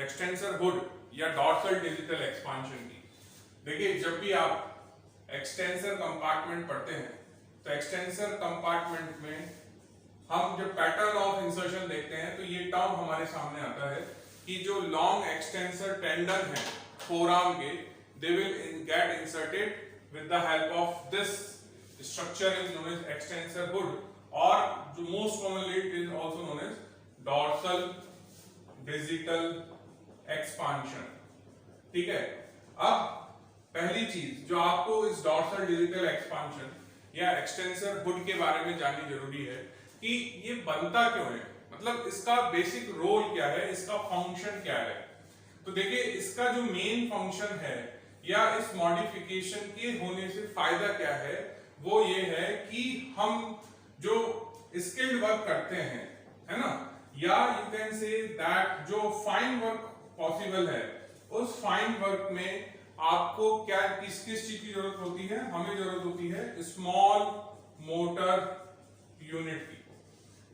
Extensor hood या dorsal digital expansion की। देखिए, जब भी आप एक्सटेंसर कंपार्टमेंट पढ़ते हैं तो एक्सटेंसर कंपार्टमेंट में हम जब पैटर्न ऑफ इंसर्शन देखते हैं तो ये टर्म हमारे सामने आता है कि जो लॉन्ग एक्सटेंसर टेंडन है फोरआर्म के, they will get inserted with the help of this structure is known as extensor hood, or most commonly it is also known as dorsal digital expansion। ठीक है, अब पहली चीज जो आपको इस डॉर्सल डिजिटल एक्सपांशन या एक्सटेंसर हुड के बारे में जाननी जरूरी है कि ये बनता क्यों है, मतलब इसका बेसिक रोल क्या है, इसका फंक्शन क्या है। तो देखिए, इसका जो मेन फंक्शन है या इस मॉडिफिकेशन के होने से फायदा क्या है, वो ये है कि हम जो स्किल्ड वर्क करते हैं, है ना, या यू कैन से दैट जो फाइन वर्क पॉसिबल है, उस फाइन वर्क में आपको क्या किस किस चीज की जरूरत होती है, हमें जरूरत होती है स्मॉल मोटर यूनिट की।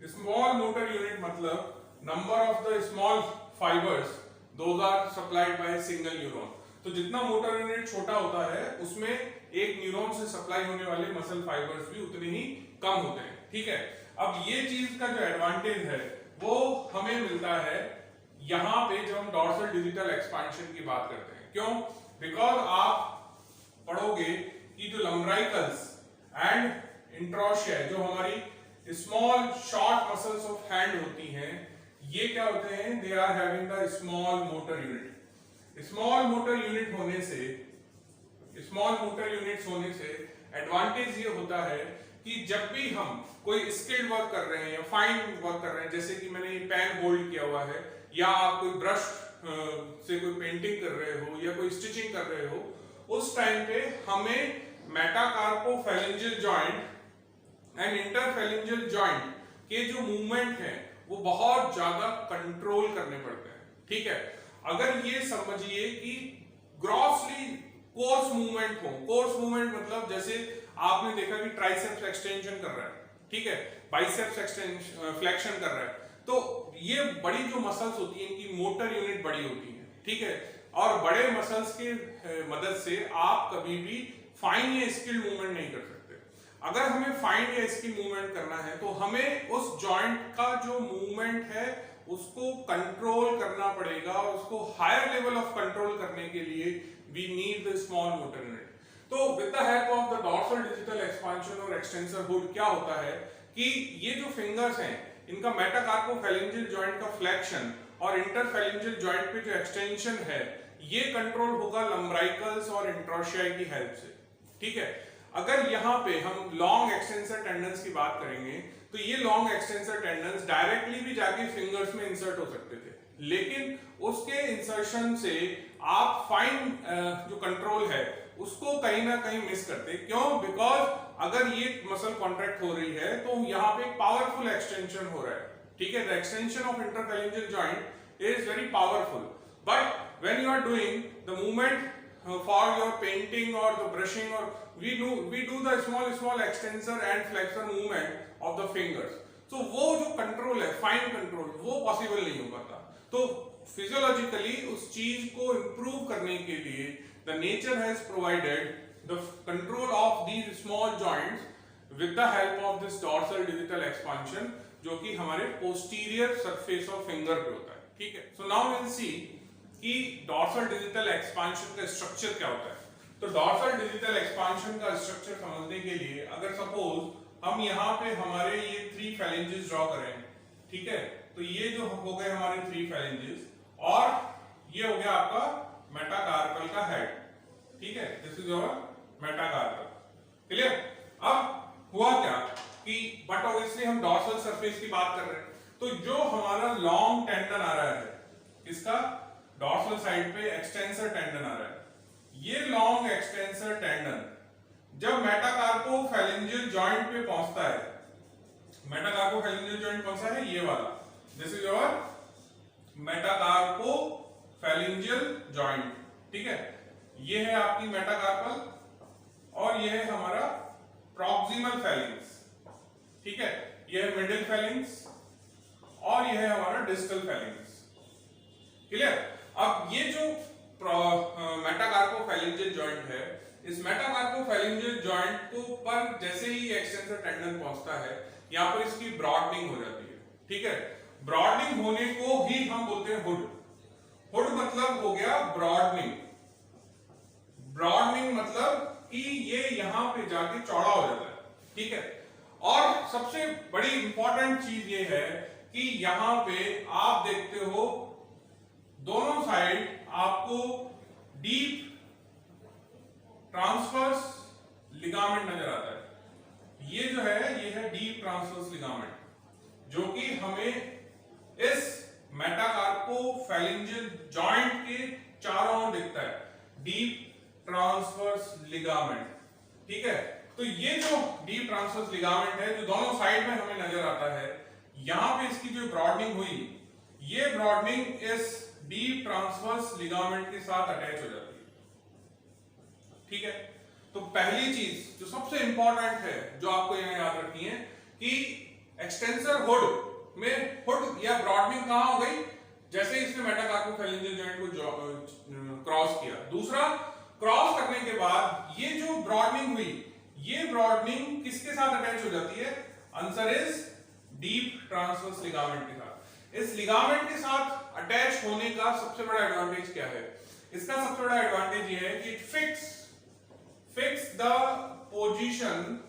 स्मॉल मोटर यूनिट मतलब number of the small fibres those are supplied by single neuron. तो जितना मोटर यूनिट छोटा होता है उसमें एक न्यूरॉन से सप्लाई होने वाले मसल फाइबर्स भी उतने ही कम होते हैं। ठीक है, अब ये चीज का जो एडवांटेज है वो हमें मिलता है यहां पे जब हम डॉर्सल डिजिटल एक्सपांशन की बात करते हैं। क्यों? बिकॉज आप पढ़ोगे कि जो लम्ब्राइकल्स एंड इंट्रोशिया जो हमारी small short muscles of hand होती हैं, ये क्या होते हैं, they are having the small motor unit. Small motor unit होने से, स्मॉल मोटर यूनिट्स होने से एडवांटेज ये होता है कि जब भी हम कोई स्किल्ड वर्क कर रहे हैं या फाइन वर्क कर रहे हैं, जैसे कि मैंने ये पेन होल्ड किया हुआ है, या आप कोई ब्रश से कोई पेंटिंग कर रहे हो या कोई स्टिचिंग कर रहे हो, उस टाइम पे हमें मेटाकार्पोफैलेंजियल जॉइंट एंड इंटरफैलेंजियल जॉइंट के जो मूवमेंट है वो बहुत ज्यादा कंट्रोल करने पड़ते हैं। ठीक है, अगर ये समझिए कि ग्रॉसली कोर्स मूवमेंट हो, कोर्स मूवमेंट मतलब जैसे आपने देखा कि ट्राइसेप्स एक्सटेंशन कर रहा है, ठीक है, बाइसेप्स एक्सटेंशन फ्लेक्शन कर रहा है, तो ये बड़ी जो मसल्स होती हैं इनकी मोटर यूनिट बड़ी होती है। ठीक है, और बड़े मसल्स के मदद से आप कभी भी फाइन या स्किल मूवमेंट नहीं कर सकते। अगर हमें फाइन या स्किल मूवमेंट करना है तो हमें उस जॉइंट का जो मूवमेंट है उसको कंट्रोल करना पड़ेगा, और उसको हायर लेवल ऑफ कंट्रोल करने के लिए we need the small motor unit. तो with the help of the dorsal digital expansion और एक्सटेंसर हुड क्या होता है कि ये जो फिंगर्स हैं इनका मेटाकार्पोफैलेंजियल जॉइंट का फ्लेक्शन और इंटरफैलेंजियल जॉइंट पे जो एक्सटेंशन है ये कंट्रोल होगा लम्ब्राइकल्स और इंट्रोशिया की हेल्प से। ठीक है, अगर यहाँ पे हम लॉन्ग एक्सटेंसर टेंडन्स की बात करेंगे तो ये लॉन्ग एक्सटेंसर टेंडन्स डायरेक्टली भी जाके फिंगर्स में इंसर्ट हो सकते थे, लेकिन उसके इंसर्शन से आप फाइन जो कंट्रोल है उसको कहीं ना कहीं मिस करते। क्यों? बिकॉज अगर ये मसल कॉन्ट्रैक्ट हो रही है तो यहाँ पे पावरफुल एक्सटेंशन हो रहा है। ठीक है, the extension of interphalangeal joint is very powerful, but when you are doing the movement for your painting or the brushing, or we do the small extensor and flexor movement of the fingers, so वो जो control है, fine control, वो possible नहीं हो पाता। तो physiologically उस चीज को इंप्रूव करने के लिए the nature has provided the control of these small joints with the help of this dorsal digital expansion, जो कि हमारे posterior surface of finger पे होता है। ठीक है, so now we'll see कि डॉर्सल डिजिटल एक्सपांशन का स्ट्रक्चर क्या होता है। तो डॉर्सल डिजिटल एक्सपांशन का स्ट्रक्चर समझने के लिए अगर सपोज हम यहाँ पे हमारे ये 3 फैलेंजेस ड्रॉ करें, ठीक है, तो ये जो हो गए हमारे 3 फैलेंजेस और ये हो गया आपका मेटाकार्पल का हेड। ठीक है, this is your metacarpal. Clear? अब हुआ क्या कि बट ऑब्वियसली हम डॉर्सल सरफेस की बात कर रहे हैं, तो जो हमारा लॉन्ग टेंडन आ रहा है इसका डॉर्सल साइड पे एक्सटेंसर टेंडन आ रहा है, ये लॉन्ग एक्सटेंसर टेंडन जब मेटाकार्पोफैलेंजियल जॉइंट पे पहुंचता है, मेटाकार्पोफैलेंजियल जॉइंट कौन सा है? ये वाला, this is your metacarpophalangeal joint. ठीक है, ये है आपकी मेटाकार्पल और ये है हमारा प्रॉक्सिमल फैलेंक्स। ठीक है, ये है मिडिल फैलेंक्स और ये है हमारा डिस्टल फैलेंक्स। क्लियर? अब ये जो मेटाकार्पोफैरिंजियल जॉइंट है, इस मेटाकार्पोफैरिंजियल जॉइंट को पर जैसे ही एक्सटेंसर टेंडन पहुंचता है, यहाँ पर इसकी ब्रॉडनिंग हो जाती है। ठीक है, ब्रॉडनिंग होने को ही हम बोलते हैं हुड। हुड मतलब हो गया ब्रॉडनिंग। ब्रॉडनिंग मतलब कि ये यहां पे जाके चौड़ा हो जाता है। ठीक है, और सबसे बड़ी इंपॉर्टेंट चीज ये है कि यहां पे आप देखते हो दोनों साइड आपको डीप ट्रांसवर्स लिगामेंट नजर आता है। ये जो है ये है डीप ट्रांसवर्स लिगामेंट, जो कि हमें इस मेटाकार्पोफैरिंजियल जॉइंट के चारों ओर दिखता है, डीप ट्रांसवर्स लिगामेंट। ठीक है, तो ये जो डीप ट्रांसवर्स लिगामेंट है जो दोनों साइड में हमें नजर आता है, यहां पे इसकी जो ब्रॉडनिंग हुई, ये ब्रॉडनिंग इस डीप ट्रांसवर्स लिगामेंट के साथ अटैच हो जाती है। ठीक है, तो पहली चीज जो सबसे इंपॉर्टेंट है जो आपको यहां याद रखनी है कि एक्सटेंसर हुड में हुड या ब्रॉडनिंग कहां हो गई, जैसे इसने मेटाकार्पोफैरिंजियल जॉइंट को क्रॉस किया। दूसरा, क्रॉस करने के बाद ये जो ब्रॉडनिंग हुई, ये ब्रॉडनिंग किसके साथ अटैच हो जाती है? Answer is deep transverse ligament के साथ। इस लिगामेंट के साथ अटैच होने का सबसे बड़ा एडवांटेज क्या है? इसका सबसे बड़ा एडवांटेज ये है कि it fix the position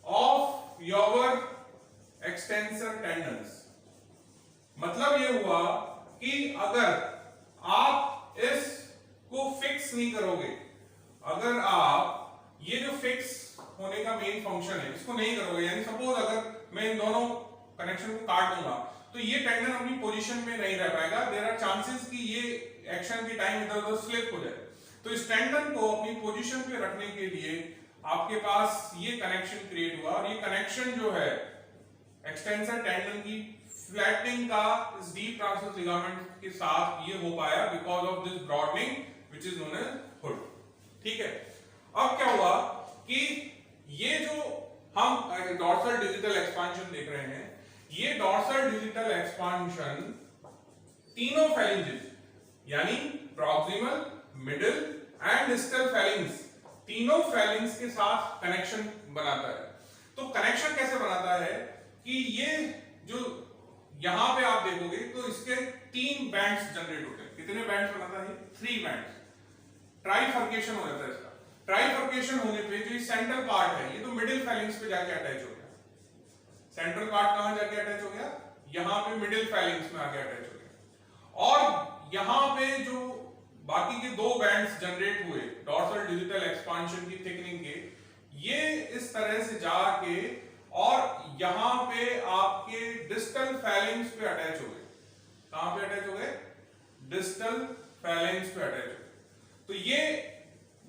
of your extensor tendons. मतलब ये हुआ कि अगर आप इसको फिक्स नहीं करोगे, अगर आप ये जो फिक्स होने का मेन फंक्शन है इसको नहीं करोगे, यानी सपोज अगर मैं इन दोनों कनेक्शन को काट दूंगा तो ये टेंडन अपनी पोजीशन में नहीं रह पाएगा। देयर आर चांसेस कि ये एक्शन के टाइम इधर उधर स्लिप हो जाए। तो इस टेंडन को अपनी पोजीशन पे रखने के लिए आपके पास ये कनेक्शन क्रिएट हुआ, और ये कनेक्शन जो है एक्सटेंसर टेंडन की फ्लैटनिंग का इस डीप ट्रांसवर्स लिगामेंट के साथ ये हो पाया because of this broadening which is known as hood. ठीक है, अब क्या हुआ कि ये जो हम डॉर्सल डिजिटल एक्सपांशन देख रहे हैं, ये डॉर्सल डिजिटल एक्सपांशन तीनों फैलिंजेस यानी proximal, middle and distal feelings, तीनों फैलिंग्स के साथ कनेक्शन बनाता है। तो कनेक्शन कैसे बनाता है कि ये जो यहां पे आप देखोगे तो इसके 3 बैंड्स जनरेट होते हैं। कितने बैंड्स बनाता है? 3 बैंड्स। ट्राइफर्केशन हो जाता है इसका। ट्राइफर्केशन होने पे जो सेंट्रल पार्ट है ये तो मिडिल फैलिंग्स पे जाके अटैच हो गया। सेंट्रल पार्ट कहां जाके अटैच हो गया? यहां पे मिडिल फैलिंग्स में आके अटैच हो गया। और यहां पे जो बाकी के 2 बैंड्स जनरेट हुए डॉर्सल डिजिटल एक्सपांशन की थिकनिंग के, ये इस तरह से जाके और यहां पे आपके डिस्टल फैलिंग्स पे अटैच हो गए। कहां पे अटैच हो गए? डिस्टल फैलिंग्स पे अटैच हो गए। तो ये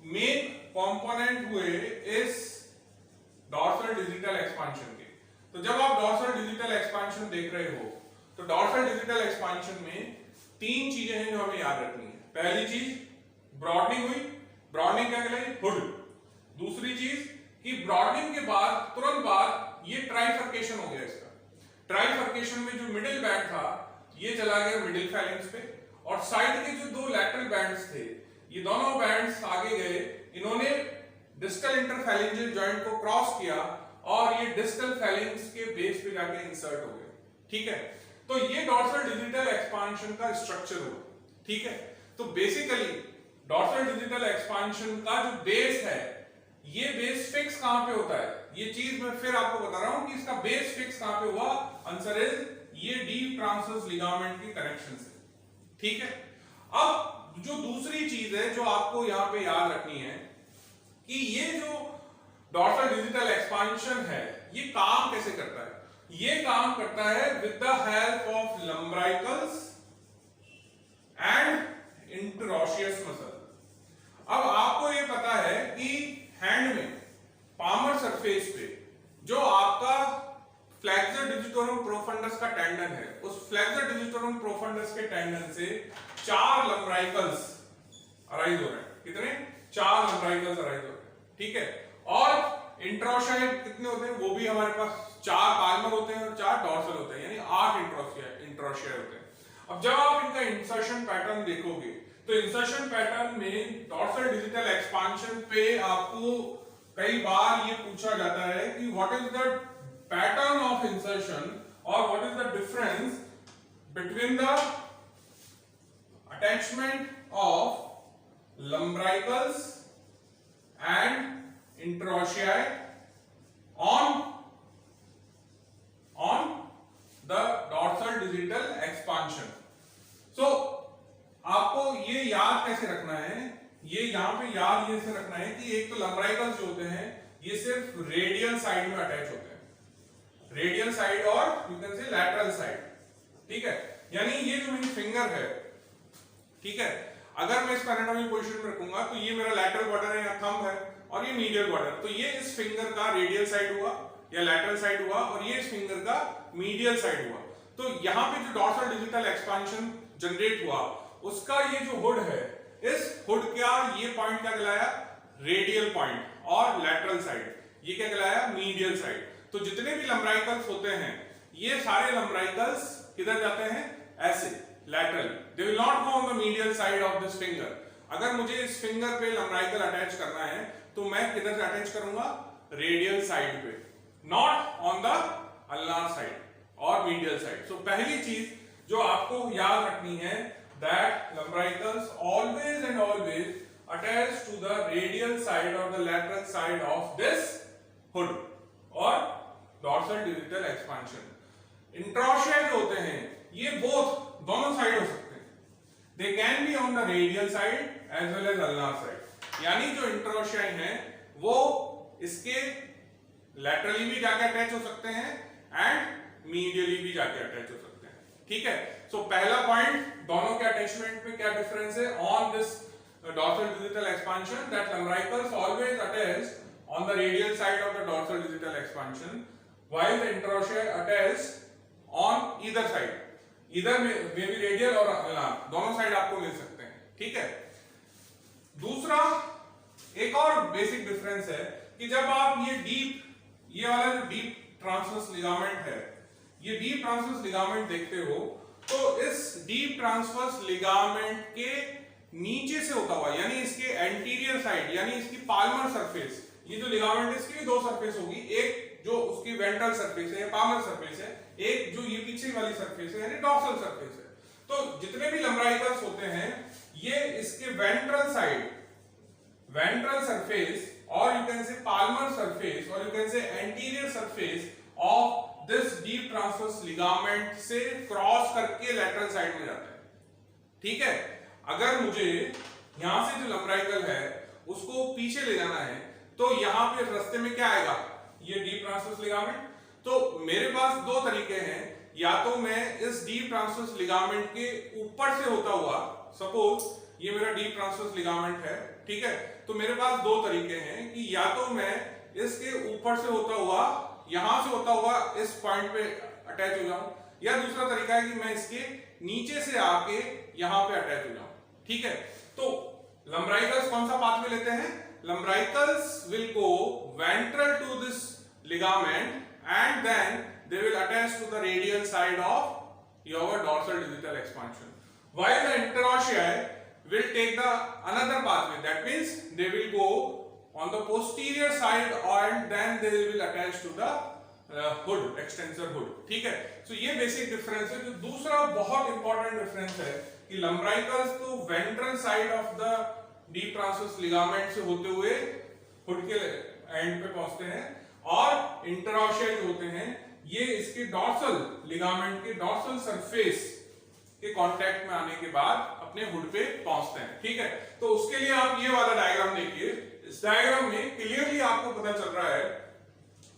मेन कंपोनेंट हुए इस डॉर्सल डिजिटल एक्सपांशन के। तो जब आप डॉर्सल डिजिटल एक्सपांशन देख रहे हो तो डॉर्सल डिजिटल एक्सपांशन में 3 चीजें हैं जो हमें याद रखनी है। पहली चीज, ब्रॉडनिंग हुई। ब्रॉडनिंग क्या कहलाई? हुड। दूसरी चीज कि ब्रॉडनिंग के बाद तुरंत बाद ये ट्राइफर्केशन हो गया इसका। ट्राइफर्केशन में जो मिडिल बैंड था ये चला गया मिडिल फैलिंग्स पे, और साइड के जो 2 लैटरल बैंड्स थे ये दोनों बैंड्स आगे गए, इन्होंने डिस्टल इंटरफैलिंजियल जॉइंट को क्रॉस किया और ये डिस्टल फैलिंग्स के बेस पे जाके इंसर्ट हो गए। ठीक है, तो ये डॉर्सल डिजिटल एक्सपांशन का स्ट्रक्चर हुआ। ठीक है, तो बेसिकली डॉर्सल डिजिटल एक्सपांशन का जो बेस है, ये बेस फिक्स कहां पे होता है? ये चीज मैं फिर आपको बता रहा हूं कि इसका बेस फिक्स कहां पे हुआ। आंसर इज ये डीप ट्रांसवर्स लिगामेंट की कनेक्शन से। ठीक है, अब जो दूसरी चीज है जो आपको यहां पे याद रखनी है कि ये जो डॉर्सल डिजिटल एक्सपांशन है ये काम कैसे करता है? ये काम करता है with the help of lumbricals and interosseous muscle. अब आपको ये पता है कि हैंड में पामर सरफेस पे जो आपका फ्लेक्सर डिजिटोरम प्रोफंडस का टेंडन है, उस फ्लेक्सर डिजिटोरम प्रोफंडस के टेंडन से 4 लंब्राइकल्स अराइज हो रहे हैं। कितने? 4 लंब्राइकल्स अराइज हो रहे हैं। ठीक है, और इंट्रोशिया कितने होते हैं? वो भी हमारे पास 4 पाल्मर होते हैं और 4 डॉर्सल होते हैं, यानी 8 इंट्रोशिया होते हैं। अब जब आप इनका इंसर्शन पैटर्न देखोगे तो इंसर्शन पैटर्न में डॉर्सल डिजिटल एक्सपांशन पे आपको कई बार ये पूछा जाता है कि what is the pattern of insertion और what is the difference between the attachment of lumbricals and interossei on the dorsal digital expansion. So आपको ये याद कैसे रखना है, ये यहाँ पे याद ये से रखना है कि एक तो लंब्राइकल्स जो होते हैं ये सिर्फ रेडियल साइड में अटैच होते हैं, रेडियल साइड और यू कैन से लैटरल साइड, ठीक है। यानी ये जो मेरी फिंगर है, ठीक है, अगर मैं इसको एनाटॉमी पोजीशन में रखूंगा तो ये मेरा लैटरल बॉर्डर है या थंब है और ये मीडियल बॉर्डर, तो ये इस फिंगर का रेडियल साइड हुआ या लैटरल साइड हुआ और ये इस फिंगर का मीडियल साइड हुआ। तो यहाँ पे जो डॉर्सल डिजिटल एक्सपांशन जनरेट हुआ उसका ये जो हुड है, इस हुड का ये पॉइंट क्या कहलाया, रेडियल पॉइंट, और लैटरल साइड ये क्या कहलाया, मीडियल साइड। तो जितने भी लंब्राइकल्स होते हैं ये सारे लंब्राइकल्स किधर जाते हैं, ऐसे lateral, they will not go on the medial side of this finger. अगर मुझे इस फिंगर पे लंब्राइकल अटैच करना है तो मैं किधर से अटैच करूंगा, रेडियल साइड पे, not on the ulnar side और मीडियल साइड। सो पहली चीज जो आपको याद रखनी है that lumbricals always and always attach to the radial side और the lateral side of this hood और डॉर्सल डिजिटल एक्सपांशन। इंट्रोशियाई जो होते हैं ये बोथ दोनों साइड हो सकते हैं, they can be on the radial side as well as ulnar side. यानी जो इंट्रोशियाई हैं वो इसके लैटरली भी जाके अटैच हो सकते हैं एंड मीडियली भी जाके अटैच हो सकते हैं, ठीक है। सो पहला पॉइंट, दोनों के अटैचमेंट में क्या डिफरेंस है, on this dorsal digital expansion that lumbricals always attach on the radial side of the dorsal digital expansion while the interossei attach on either side, इधर में भी रेडियल और अल्नार दोनों साइड आपको मिल सकते हैं, ठीक है। दूसरा एक और बेसिक डिफरेंस है कि जब आप ये वाला जो डीप ट्रांसवर्स लिगामेंट है, ये डीप ट्रांसवर्स लिगामेंट देखते हो तो इस डीप ट्रांसवर्स लिगामेंट के नीचे से होता हुआ, यानी इसके एंटीरियर साइड, यानी इसकी पाल्मर सरफेस, ये जो लिगामेंट है इसकी भी दो सरफेस होगी, एक जो उसकी वेंट्रल सरफेस है या पाल्मर सरफेस है, एक जो ये पीछे वाली सरफेस है यानी डॉर्सल सरफेस है। तो जितने भी लंब्राइकल्स होते हैं ये इसके वेंट्रल साइड, वेंट्रल सरफेस और you can say palmar surface और you can say anterior surface of this deep transverse ligament से क्रॉस करके लैटरल साइड में जाता है, ठीक है। अगर मुझे यहां से जो लंब्राइकल है उसको पीछे ले जाना है तो यहां पे रास्ते में क्या आएगा, ये डीप ट्रांसवर्स लिगामेंट। तो मेरे पास दो तरीके हैं, या तो मैं इस डीप ट्रांसवर्स लिगामेंट के ऊपर से होता हुआ, सपोज ये मेरा डीप ट्रांसवर्स लिगामेंट है, ठीक है, तो मेरे पास दो तरीके हैं कि या तो मैं इसके ऊपर से होता हुआ, यहां से होता हुआ इस पॉइंट पे अटैच हो जाऊं, या दूसरा तरीका है कि मैं इसके नीचे से आके यहां पे अटैच हो जाऊं, ठीक है। तो लंब्राइकल्स कौन सा पाथवे लेते हैं, lumbricals will go ventral to this ligament and then they will attach to the radial side of your dorsal digital expansion, while the interossei will take the another pathway, that means they will go on the posterior side and then they will attach to the hood, extensor hood, ठीक है। so ये basic difference है। जो दूसरा बहुत important difference है कि लंब्राइकल्स तो ventral side of the deep transverse ligament से होते हुए हुड के एंड पे पहुंचते हैं, और इंटरऑशियाई जो होते हैं ये इसके डॉर्सल लिगामेंट के डॉर्सल सरफेस के कांटेक्ट में आने के बाद अपने हुड पे पहुंचते हैं, ठीक है। तो उसके लिए आप ये वाला डायग्राम देखिए, इस डायग्राम में क्लियरली आपको पता चल रहा है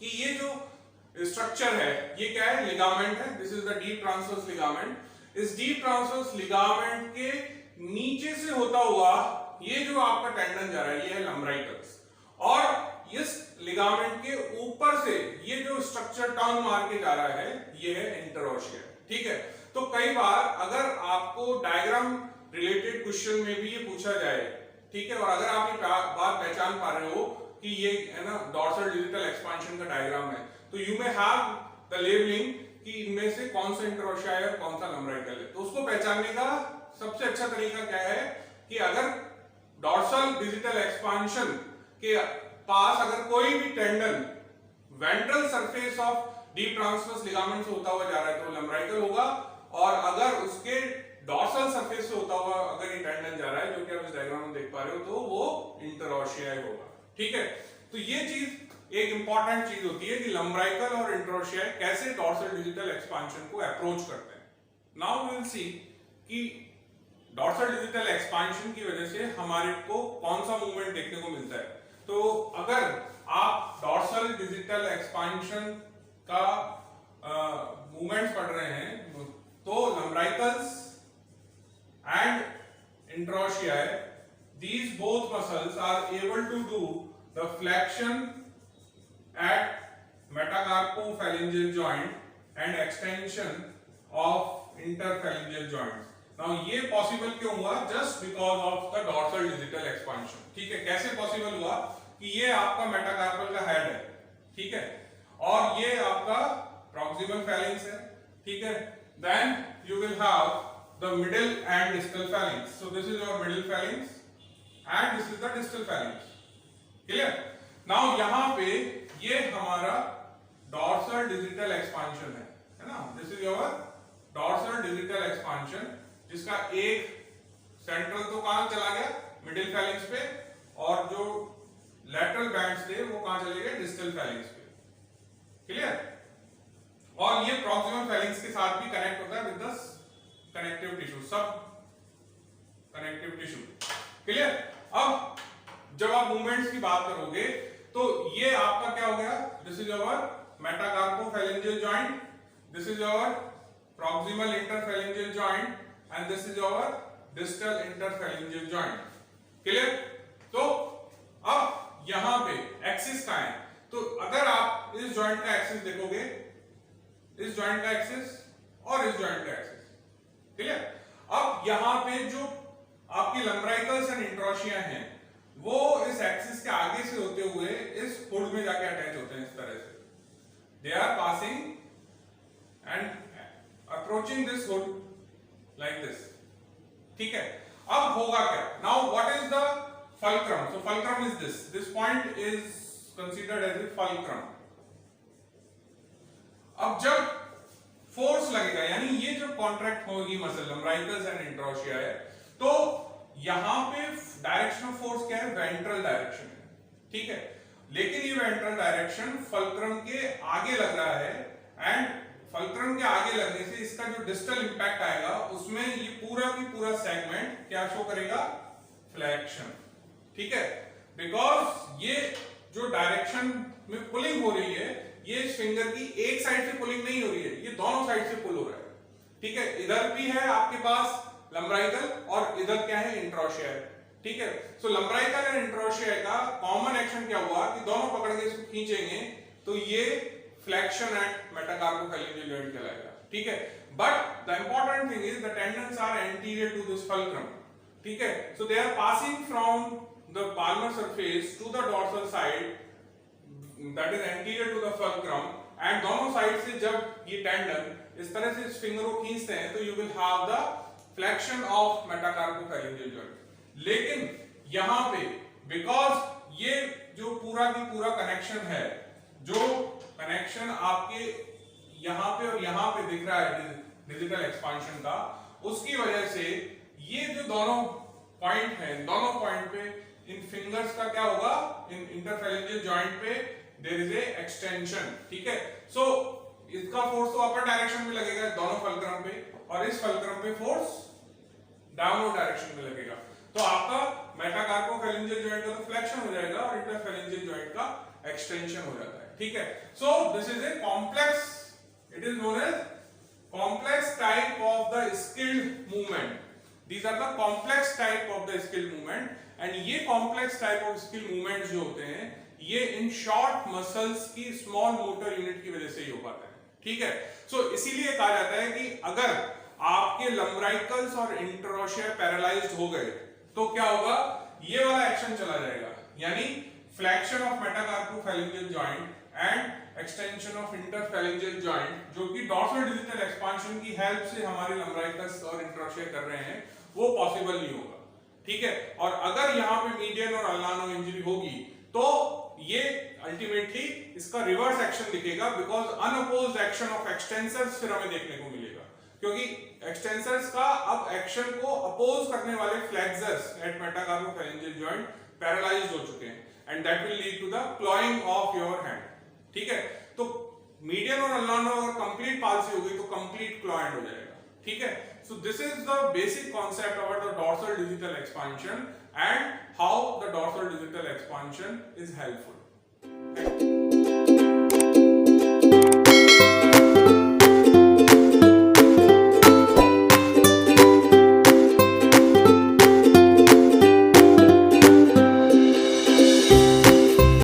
कि ये जो स्ट्रक्चर है ये क्या है, लिगामेंट है, this is the deep transverse ligament. इस डीप ट्रांसवर्स लिगामेंट के नीचे से होता हुआ ये जो आपका टेंडन जा रहा है ये है लंब्राइकल्स, और इस लिगामेंट के ऊपर से ये जो स्ट्रक्चर टर्न मार के जा रहा है ये है इंटरऑशिया, ठीक है। तो कई बार अगर आपको डायग्राम रिलेटेड क्वेश्चन में भी ये पूछा जाए, ठीक है, और अगर आप ये बात पहचान पा रहे हो कि ये है ना डॉर्सल डिजिटल एक्सपांशन का डायग्राम है, तो you may have the labelling कि इनमें से कौन सा इंटरऑशिया है और कौन सा लंब्राइकल है, तो उसको पहचानने का सबसे अच्छा तरीका क्या है कि अगर डॉर्सल डिजिटल एक्सपांशन के पास अगर कोई भी tendon ventral surface of deep transverse ligament से होता हुआ जा रहा है तो लंबराइकल होगा, और अगर उसके डॉर्सल सरफेस से होता हुआ अगर ये टेंडन जा रहा है, जो कि आप इस डायग्राम में देख पा रहे हो, तो वो इंटरओशियाई होगा। ठीक है, तो ये चीज एक इंपॉर्टेंट चीज होती है कि लंबराइकल और इंटरओशियाई कैसे डॉर्सल डिजिटल एक्सपांशन को अप्रोच करते हैं। नाउ वी विल सी कि डॉर्सल डिजिटल एक्सपांशन की वजह से हमारे को कौन सा मूवमेंट देखने को मिलता है। तो अगर आप डॉर्सल डिजिटल एक्सपांशन का मूवमेंट्स पढ़ रहे हैं तो लंबराइकल्स and इंटरओशियाई, these both muscles are able to do the flexion at metacarpophalangeal joint and extension of interphalangeal joints. Now ये पॉसिबल क्यों हुआ? Just because of the dorsal digital expansion. ठीक है, कैसे पॉसिबल हुआ कि ये आपका मेटाकार्पल का हेड है, ठीक है, और ये आपका प्रॉक्सिमल फैलिंक्स है, ठीक है, then you will have the middle and distal phalanx. So this is your middle phalanx and this is the distal phalanx. Clear? Now यहां पे ये हमारा डॉर्सल डिजिटल एक्सपांशन है ना, this is your dorsal digital expansion, जिसका एक central तो कहां चला गया? मिडिल फैलिंक्स पे, और जो लैटरल बैंड्स थे वो कहां चले गए? डिस्टल फैलिंक्स पे। क्लियर? और ये प्रॉक्सिमल फैलिंक्स के साथ भी कनेक्ट होता है विद द कनेक्टिव टिश्यू, सब कनेक्टिव टिश्यू। क्लियर? अब जब आप मूवमेंट्स की बात करोगे तो ये आपका क्या हो गया? This is your metacarpophalangeal joint, this is your proximal interphalangeal joint and this is your distal interphalangeal joint. Clear? तो अब यहां पे एक्सिस कहां है? तो अगर आप इस जॉइंट का एक्सिस देखोगे, इस जॉइंट का एक्सिस और इस जॉइंट का एक्सिस, क्लियर? अब यहां पे जो आपकी लंबराइकल्स एंड इंटरओशिया हैं वो इस एक्सिस के आगे से होते हुए इस हुड में जाके अटैच होते हैं, इस तरह से they are passing and approaching this hood like this. ठीक है, अब होगा क्या? Now what is the fulcrum? So fulcrum is this point is considered as a fulcrum. अब जब फोर्स लगेगा, यानी ये जो कॉन्ट्रैक्ट होगी मसल लंबराइकल्स एंड इंटरओशिया है, तो यहां पे डायरेक्शन ऑफ फोर्स क्या है? वेंट्रल डायरेक्शन है, ठीक है, लेकिन ये वेंट्रल डायरेक्शन फल्क्रम के आगे लग रहा है, एंड फल्क्रम के आगे लगने से इसका जो डिस्टल इंपैक्ट आएगा उसमें ये पूरा की पूरा सेगमेंट क्या शो करेगा? फ्लेक्शन। ठीक है, बिकॉज ये जो डायरेक्शन में पुलिंग हो रही है, ये इस फिंगर की एक साइड से पुलिंग नहीं हो रही है, ये दोनों साइड से पुल हो रहा है। ठीक है, इधर भी है आपके पास लंबराइकल और इधर क्या है? इंटरओशिया। ठीक है, सो लंबराइकल और इंटरओशिया का कॉमन एक्शन क्या हुआ कि दोनों पकड़ के इसको खींचेंगे तो ये फ्लेक्शन एट मेटाकार्पोफैलेंजियल जॉइंट कहलाएगा। ठीक है, but the important thing is the tendons are anterior to this fulcrum. ठीक है, so they are passing from the palmar surface to the dorsal side, that is anterior to the fulcrum, and दोनों side से जब ये tendon इस तरह से इस फिंगर को खींचते हैं तो you will have the flexion of metacarpophalangeal joint. लेकिन यहां पे बिकॉज ये जो पूरा की पूरा कनेक्शन है, जो कनेक्शन आपके यहां पे और यहां पे दिख रहा है डिजिटल एक्सपांशन का, उसकी वजह से ये जो दोनों पॉइंट हैं, दोनों पॉइंट पे इन फिंगर्स का क्या होगा? इन इंटरफैलेंजियल जॉइंट पे देयर इज ए एक्सटेंशन। ठीक है, सो इसका फोर्स तो अपर डायरेक्शन में लगेगा दोनों फल्क्रम पे, और इस फल्क्रम पे फोर्स डाउनवर्ड डायरेक्शन में लगेगा, तो आपका मेटाकार्पोफैलेंजियल जॉइंट का तो फ्लेक्शन हो जाएगा और इंटरफैलेंजियल जॉइंट का एक्सटेंशन हो जाता है। ठीक है, so this is a complex, it is known as complex type of the skilled movement. These are the complex type of the skill movement, and ये complex type of skill movement जो होते हैं ये इन short muscles की small motor unit की वजह से ही हो पाता है। ठीक है, so इसीलिए कहा जाता है कि अगर आपके लंबराइकल्स और इंटरओशिया पैरालाइज्ड हो गए तो क्या होगा? ये वाला एक्शन चला जाएगा, यानी flexion of metacarpophalangeal joint and extension of interphalangeal joint, जो कि डॉर्सल डिजिटल एक्सपांशन की हेल्प से हमारे लंबराइकस और इंटरॉक्शिया कर रहे हैं, वो पॉसिबल नहीं होगा। ठीक है, और अगर यहाँ पे मीडियन और अल्नानो इंजरी होगी तो ये अल्टीमेटली इसका रिवर्स एक्शन दिखेगा, because unopposed action of extensors फिर हमें देखने को मिलेगा, क्योंकि एक्सटेंसर्स का अब एक्शन को अपोज करने वाले flexors at metacarpophalangeal joint paralysed हो चुके हैं, and that will lead to the clawing of your hand. ठीक है, तो मीडियन और अल्नानो अगर कंप्लीट पाल्सी होगी तो कंप्लीट क्लॉइंड हो जाएगा। ठीक है, so this is the basic concept about the dorsal digital expansion and how the dorsal digital expansion is helpful. Thank you.